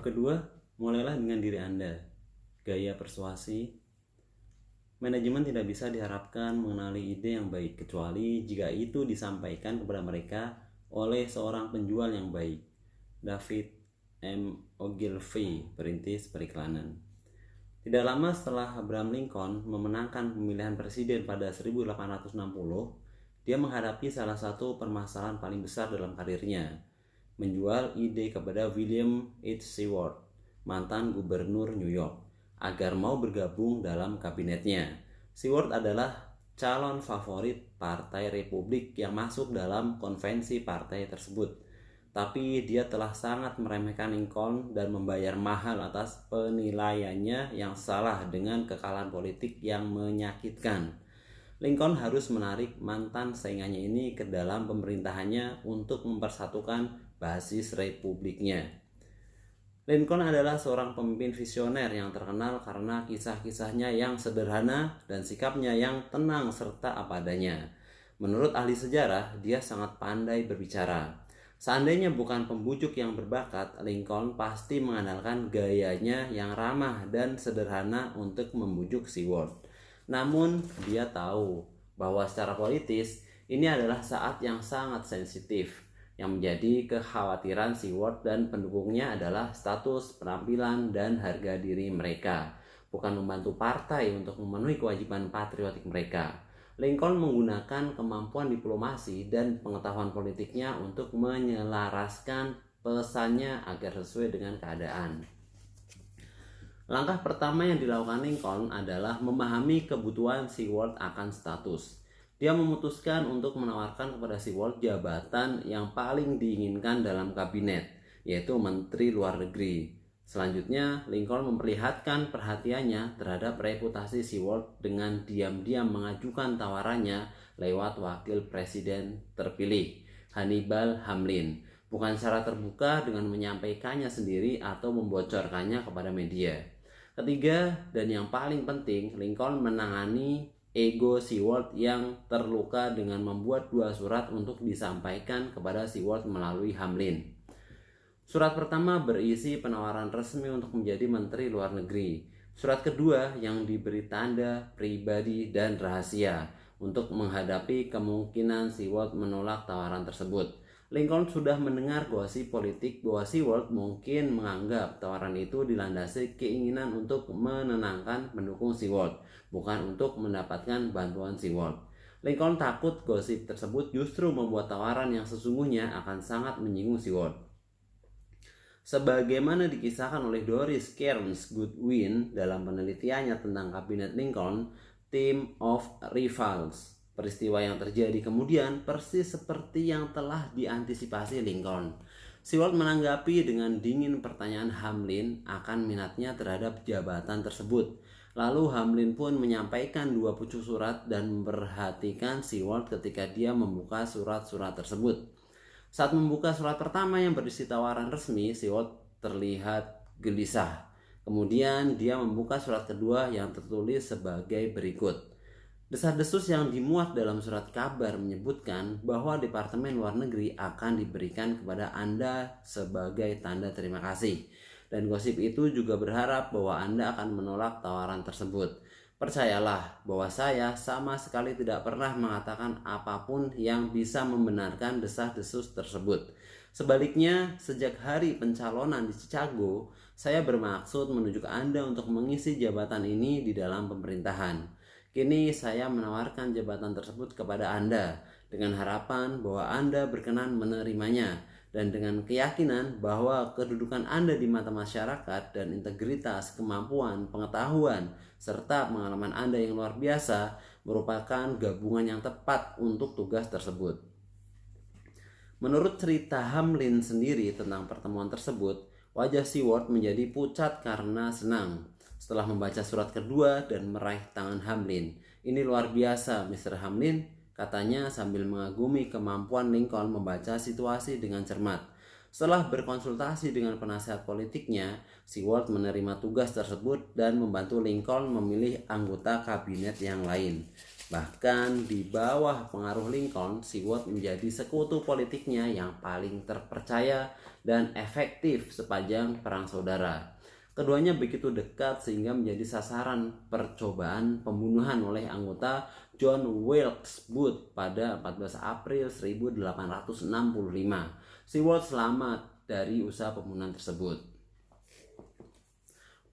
Bab kedua, mulailah dengan diri Anda. Gaya persuasi. Manajemen tidak bisa diharapkan mengenali ide yang baik kecuali jika itu disampaikan kepada mereka oleh seorang penjual yang baik. David M. Ogilvy, perintis periklanan. Tidak lama setelah Abraham Lincoln memenangkan pemilihan presiden pada 1860, dia menghadapi salah satu permasalahan paling besar dalam karirnya, menjual ide kepada William H. Seward, mantan gubernur New York, agar mau bergabung dalam kabinetnya. Seward adalah calon favorit Partai Republik yang masuk dalam konvensi partai tersebut. Tapi dia telah sangat meremehkan Lincoln dan membayar mahal atas penilaiannya yang salah dengan kekalahan politik yang menyakitkan. Lincoln harus menarik mantan saingannya ini ke dalam pemerintahannya untuk mempersatukan basis republiknya. Lincoln adalah seorang pemimpin visioner yang terkenal karena kisah-kisahnya yang sederhana dan sikapnya yang tenang serta apa adanya. Menurut ahli sejarah, dia sangat pandai berbicara. Seandainya bukan pembujuk yang berbakat, Lincoln pasti mengandalkan gayanya yang ramah dan sederhana untuk membujuk Seward. Namun, dia tahu bahwa secara politis ini adalah saat yang sangat sensitif. Yang menjadi kekhawatiran Seward dan pendukungnya adalah status, penampilan, dan harga diri mereka, bukan membantu partai untuk memenuhi kewajiban patriotik mereka. Lincoln menggunakan kemampuan diplomasi dan pengetahuan politiknya untuk menyelaraskan pesannya agar sesuai dengan keadaan. Langkah pertama yang dilakukan Lincoln adalah memahami kebutuhan Seward akan status. Dia memutuskan untuk menawarkan kepada Seward jabatan yang paling diinginkan dalam kabinet, yaitu Menteri Luar Negeri. Selanjutnya, Lincoln memperlihatkan perhatiannya terhadap reputasi Seward dengan diam-diam mengajukan tawarannya lewat wakil presiden terpilih, Hannibal Hamlin, bukan secara terbuka dengan menyampaikannya sendiri atau membocorkannya kepada media. Ketiga, dan yang paling penting, Lincoln menangani ego Seward yang terluka dengan membuat 2 surat untuk disampaikan kepada Seward melalui Hamlin. Surat pertama berisi penawaran resmi untuk menjadi Menteri Luar Negeri. Surat kedua yang diberi tanda pribadi dan rahasia untuk menghadapi kemungkinan Seward menolak tawaran tersebut. Lincoln sudah mendengar gosip politik bahwa Seward mungkin menganggap tawaran itu dilandasi keinginan untuk menenangkan pendukung Seward, bukan untuk mendapatkan bantuan Seward. Lincoln takut gosip tersebut justru membuat tawaran yang sesungguhnya akan sangat menyinggung Seward. Sebagaimana dikisahkan oleh Doris Kearns Goodwin dalam penelitiannya tentang kabinet Lincoln, Team of Rivals, peristiwa yang terjadi kemudian persis seperti yang telah diantisipasi Lincoln. Seward menanggapi dengan dingin pertanyaan Hamlin akan minatnya terhadap jabatan tersebut. Lalu Hamlin pun menyampaikan 2 pucuk surat dan memperhatikan Seward ketika dia membuka surat-surat tersebut. Saat membuka surat pertama yang berisi tawaran resmi, Seward terlihat gelisah. Kemudian dia membuka surat kedua yang tertulis sebagai berikut. Desas-desus yang dimuat dalam surat kabar menyebutkan bahwa Departemen Luar Negeri akan diberikan kepada Anda sebagai tanda terima kasih. Dan gosip itu juga berharap bahwa Anda akan menolak tawaran tersebut. Percayalah bahwa saya sama sekali tidak pernah mengatakan apapun yang bisa membenarkan desas-desus tersebut. Sebaliknya, sejak hari pencalonan di Chicago, saya bermaksud menunjuk Anda untuk mengisi jabatan ini di dalam pemerintahan. Kini saya menawarkan jabatan tersebut kepada Anda dengan harapan bahwa Anda berkenan menerimanya dan dengan keyakinan bahwa kedudukan Anda di mata masyarakat dan integritas, kemampuan, pengetahuan, serta pengalaman Anda yang luar biasa merupakan gabungan yang tepat untuk tugas tersebut. Menurut cerita Hamlin sendiri tentang pertemuan tersebut, wajah Seward menjadi pucat karena senang setelah membaca surat kedua dan meraih tangan Hamlin. Ini luar biasa, Mr. Hamlin, katanya sambil mengagumi kemampuan Lincoln membaca situasi dengan cermat. Setelah berkonsultasi dengan penasihat politiknya, Seward menerima tugas tersebut dan membantu Lincoln memilih anggota kabinet yang lain. Bahkan di bawah pengaruh Lincoln, Seward menjadi sekutu politiknya yang paling terpercaya dan efektif sepanjang Perang Saudara. Keduanya begitu dekat sehingga menjadi sasaran percobaan pembunuhan oleh anggota John Wilkes Booth pada 14 April 1865. Seward selamat dari usaha pembunuhan tersebut.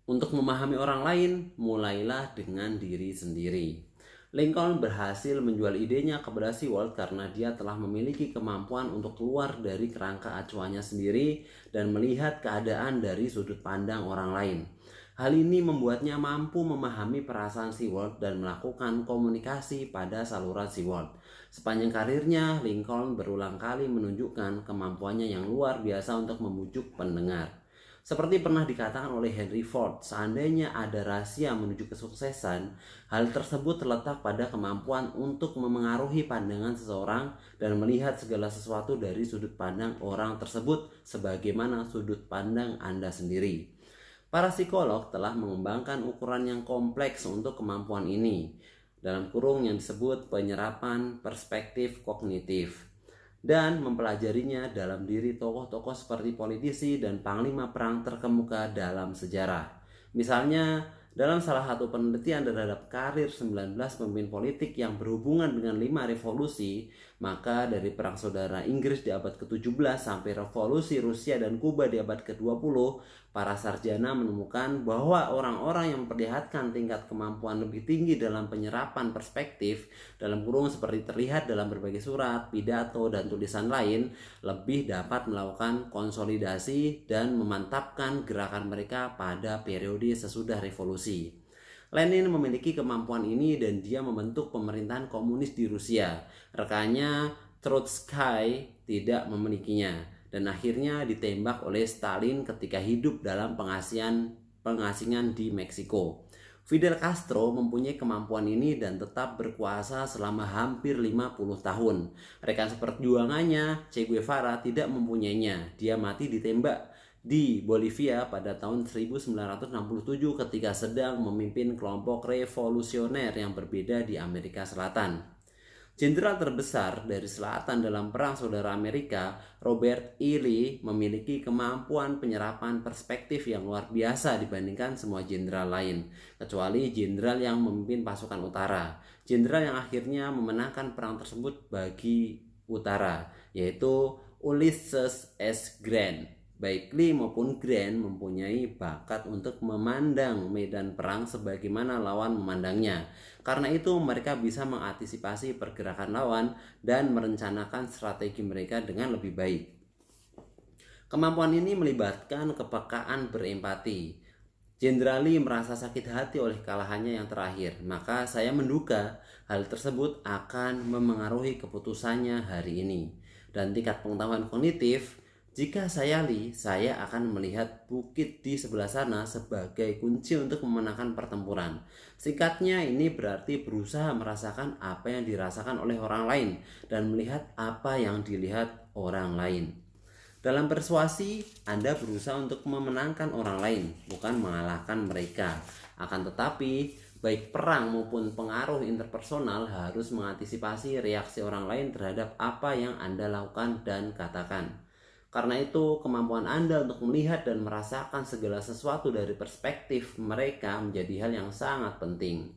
Untuk memahami orang lain, mulailah dengan diri sendiri. Lincoln berhasil menjual idenya kepada Seward karena dia telah memiliki kemampuan untuk keluar dari kerangka acuannya sendiri dan melihat keadaan dari sudut pandang orang lain. Hal ini membuatnya mampu memahami perasaan Seward dan melakukan komunikasi pada saluran Seward. Sepanjang karirnya, Lincoln berulang kali menunjukkan kemampuannya yang luar biasa untuk membujuk pendengar. Seperti pernah dikatakan oleh Henry Ford, seandainya ada rahasia menuju kesuksesan, hal tersebut terletak pada kemampuan untuk memengaruhi pandangan seseorang dan melihat segala sesuatu dari sudut pandang orang tersebut sebagaimana sudut pandang Anda sendiri. Para psikolog telah mengembangkan ukuran yang kompleks untuk kemampuan ini, dalam kurung yang disebut penyerapan perspektif kognitif, dan mempelajarinya dalam diri tokoh-tokoh seperti politisi dan panglima perang terkemuka dalam sejarah. Misalnya, dalam salah satu penelitian terhadap karir 19 pemimpin politik yang berhubungan dengan 5 revolusi, maka dari Perang Saudara Inggris di abad ke-17 sampai revolusi Rusia dan Kuba di abad ke-20, para sarjana menemukan bahwa orang-orang yang memperlihatkan tingkat kemampuan lebih tinggi dalam penyerapan perspektif, dalam kurung seperti terlihat dalam berbagai surat, pidato, dan tulisan lain, lebih dapat melakukan konsolidasi dan memantapkan gerakan mereka pada periode sesudah revolusi. Lenin memiliki kemampuan ini dan dia membentuk pemerintahan komunis di Rusia. Rekannya Trotsky tidak memilikinya dan akhirnya ditembak oleh Stalin ketika hidup dalam pengasingan di Meksiko. Fidel Castro mempunyai kemampuan ini dan tetap berkuasa selama hampir 50 tahun. Rekan seperjuangannya, Che Guevara, tidak mempunyainya. Dia mati ditembak di Bolivia pada tahun 1967 ketika sedang memimpin kelompok revolusioner yang berbeda di Amerika Selatan. Jenderal terbesar dari selatan dalam Perang Saudara Amerika, Robert E. Lee, memiliki kemampuan penyerapan perspektif yang luar biasa dibandingkan semua jenderal lain, kecuali jenderal yang memimpin pasukan utara. Jenderal yang akhirnya memenangkan perang tersebut bagi utara, yaitu Ulysses S. Grant. Baik Lee maupun Grant mempunyai bakat untuk memandang medan perang sebagaimana lawan memandangnya. Karena itu mereka bisa mengantisipasi pergerakan lawan dan merencanakan strategi mereka dengan lebih baik. Kemampuan ini melibatkan kepekaan berempati. Jenderal Lee merasa sakit hati oleh kekalahannya yang terakhir, maka saya menduga hal tersebut akan memengaruhi keputusannya hari ini. Dan tingkat pengetahuan kognitif, jika saya Lee, saya akan melihat bukit di sebelah sana sebagai kunci untuk memenangkan pertempuran. Singkatnya, ini berarti berusaha merasakan apa yang dirasakan oleh orang lain dan melihat apa yang dilihat orang lain. Dalam persuasi, Anda berusaha untuk memenangkan orang lain, bukan mengalahkan mereka. Akan tetapi, baik perang maupun pengaruh interpersonal harus mengantisipasi reaksi orang lain terhadap apa yang Anda lakukan dan katakan. Karena itu, kemampuan Anda untuk melihat dan merasakan segala sesuatu dari perspektif mereka menjadi hal yang sangat penting.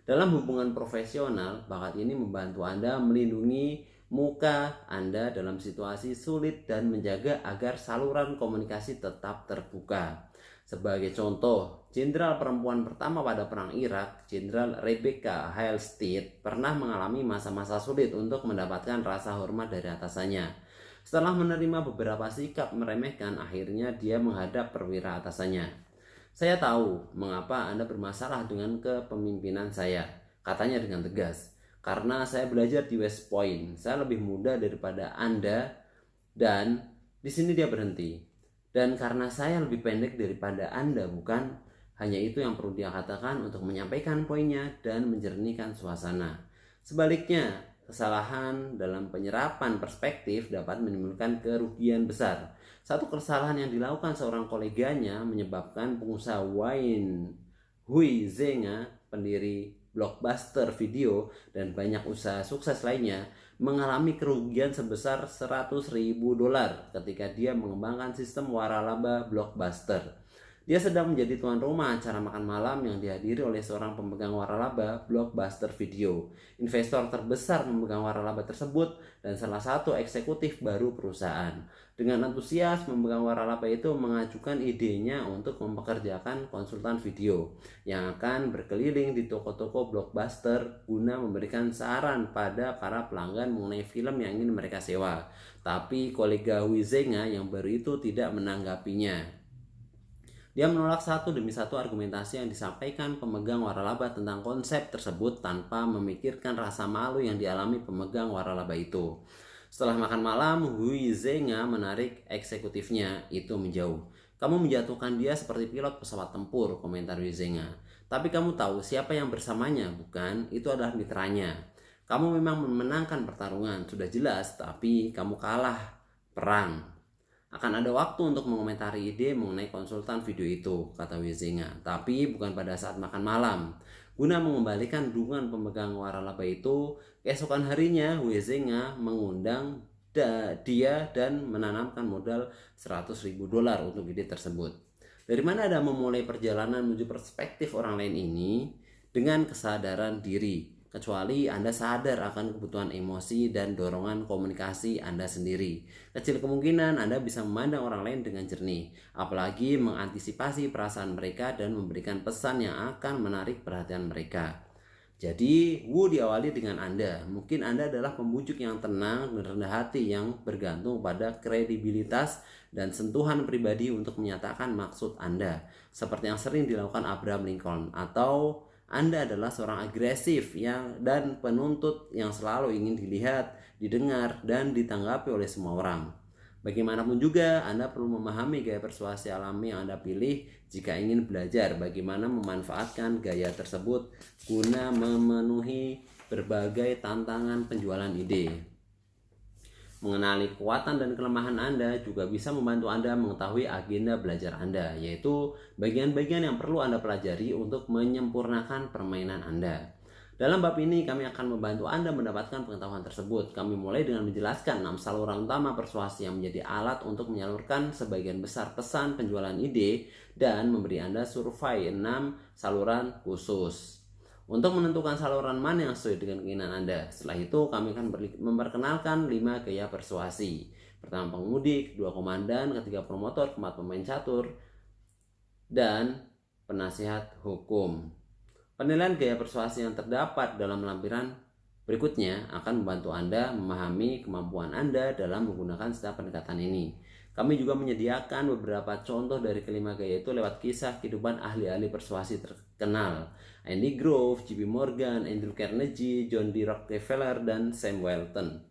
Dalam hubungan profesional, bakat ini membantu Anda melindungi muka Anda dalam situasi sulit dan menjaga agar saluran komunikasi tetap terbuka. Sebagai contoh, jenderal perempuan pertama pada Perang Irak, Jenderal Rebecca Halstead, pernah mengalami masa-masa sulit untuk mendapatkan rasa hormat dari atasannya. Setelah menerima beberapa sikap meremehkan, akhirnya dia menghadap perwira atasannya. Saya tahu mengapa Anda bermasalah dengan kepemimpinan saya, katanya dengan tegas. Karena saya belajar di West Point, saya lebih muda daripada Anda, dan di sini dia berhenti. Dan karena saya lebih pendek daripada Anda, bukan? Hanya itu yang perlu dia katakan untuk menyampaikan poinnya dan menjernihkan suasana. Sebaliknya, Kesalahan dalam penyerapan perspektif dapat menimbulkan kerugian besar. Satu kesalahan yang dilakukan seorang koleganya menyebabkan pengusaha Wayne Hui Zhenga, pendiri Blockbuster Video dan banyak usaha sukses lainnya, mengalami kerugian sebesar $100.000 ketika dia mengembangkan sistem waralaba Blockbuster. Dia sedang menjadi tuan rumah acara makan malam yang dihadiri oleh seorang pemegang waralaba Blockbuster Video, investor terbesar memegang waralaba tersebut dan salah satu eksekutif baru perusahaan. Dengan antusias, pemegang waralaba itu mengajukan idenya untuk mempekerjakan konsultan video yang akan berkeliling di toko-toko Blockbuster guna memberikan saran pada para pelanggan mengenai film yang ingin mereka sewa. Tapi kolega Hui Zhenga yang baru itu tidak menanggapinya. Dia menolak satu demi satu argumentasi yang disampaikan pemegang waralaba tentang konsep tersebut tanpa memikirkan rasa malu yang dialami pemegang waralaba itu. Setelah makan malam, Hui Zhenga menarik eksekutifnya itu menjauh. "Kamu menjatuhkan dia seperti pilot pesawat tempur," komentar Hui Zhenga. "Tapi kamu tahu siapa yang bersamanya, bukan? Itu adalah mitranya. Kamu memang memenangkan pertarungan, sudah jelas, tapi kamu kalah perang. Akan ada waktu untuk mengomentari ide mengenai konsultan video itu," kata Hui Zhenga, "tapi bukan pada saat makan malam." Guna mengembalikan dukungan pemegang waralaba itu, keesokan harinya Hui Zhenga mengundang dia dan menanamkan modal $100.000 untuk ide tersebut. Dari mana Anda memulai perjalanan menuju perspektif orang lain ini? Dengan kesadaran diri. Kecuali Anda sadar akan kebutuhan emosi dan dorongan komunikasi Anda sendiri. Kecil kemungkinan Anda bisa memandang orang lain dengan jernih, apalagi mengantisipasi perasaan mereka dan memberikan pesan yang akan menarik perhatian mereka. Jadi, Wu diawali dengan Anda. Mungkin Anda adalah pembujuk yang tenang dan rendah hati yang bergantung pada kredibilitas dan sentuhan pribadi untuk menyatakan maksud Anda, seperti yang sering dilakukan Abraham Lincoln. Atau Anda adalah seorang agresif dan penuntut yang selalu ingin dilihat, didengar, dan ditanggapi oleh semua orang. Bagaimanapun juga, Anda perlu memahami gaya persuasi alami yang Anda pilih jika ingin belajar bagaimana memanfaatkan gaya tersebut guna memenuhi berbagai tantangan penjualan ide. Mengenali kekuatan dan kelemahan Anda juga bisa membantu Anda mengetahui agenda belajar Anda, yaitu bagian-bagian yang perlu Anda pelajari untuk menyempurnakan permainan Anda. Dalam bab ini kami akan membantu Anda mendapatkan pengetahuan tersebut. Kami mulai dengan menjelaskan 6 saluran utama persuasi yang menjadi alat untuk menyalurkan sebagian besar pesan penjualan ide dan memberi Anda survei 6 saluran khusus untuk menentukan saluran mana yang sesuai dengan keinginan Anda. Setelah itu kami akan memperkenalkan 5 gaya persuasi. Pertama, pengemudi, kedua komandan, ketiga promotor, keempat pemain catur, dan penasihat hukum. Penilaian gaya persuasi yang terdapat dalam lampiran berikutnya akan membantu Anda memahami kemampuan Anda dalam menggunakan setiap pendekatan ini. Kami juga menyediakan beberapa contoh dari kelima gaya itu lewat kisah kehidupan ahli-ahli persuasi terkenal. Andy Grove, J.P. Morgan, Andrew Carnegie, John D. Rockefeller, dan Sam Walton.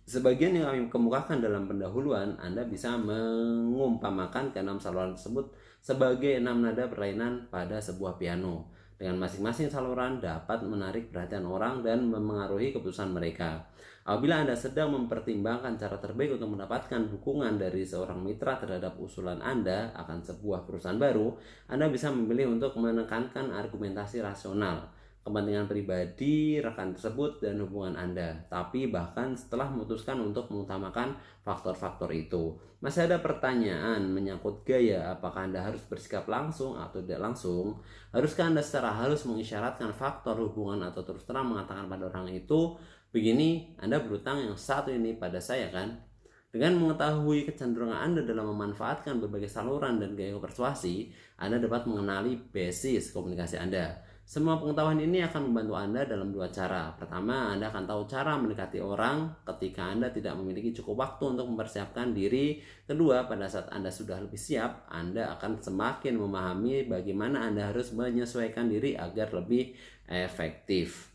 Sebagian yang kami kemukakan dalam pendahuluan, Anda bisa mengumpamakan ke-6 saluran tersebut sebagai 6 nada perlainan pada sebuah piano. Dengan masing-masing saluran dapat menarik perhatian orang dan memengaruhi keputusan mereka. Apabila Anda sedang mempertimbangkan cara terbaik untuk mendapatkan dukungan dari seorang mitra terhadap usulan Anda akan sebuah perusahaan baru, Anda bisa memilih untuk menekankan argumentasi rasional, kepentingan pribadi rekan tersebut, dan hubungan Anda. Tapi bahkan setelah memutuskan untuk mengutamakan faktor-faktor itu, masih ada pertanyaan menyangkut gaya. Apakah Anda harus bersikap langsung atau tidak langsung? Haruskah Anda secara halus mengisyaratkan faktor hubungan atau terus terang mengatakan pada orang itu, "Begini, Anda berutang yang satu ini pada saya kan?" Dengan mengetahui kecenderungan Anda dalam memanfaatkan berbagai saluran dan gaya persuasi, Anda dapat mengenali basis komunikasi Anda. Semua pengetahuan ini akan membantu Anda dalam 2 cara. Pertama, Anda akan tahu cara mendekati orang ketika Anda tidak memiliki cukup waktu untuk mempersiapkan diri. Kedua, pada saat Anda sudah lebih siap, Anda akan semakin memahami bagaimana Anda harus menyesuaikan diri agar lebih efektif.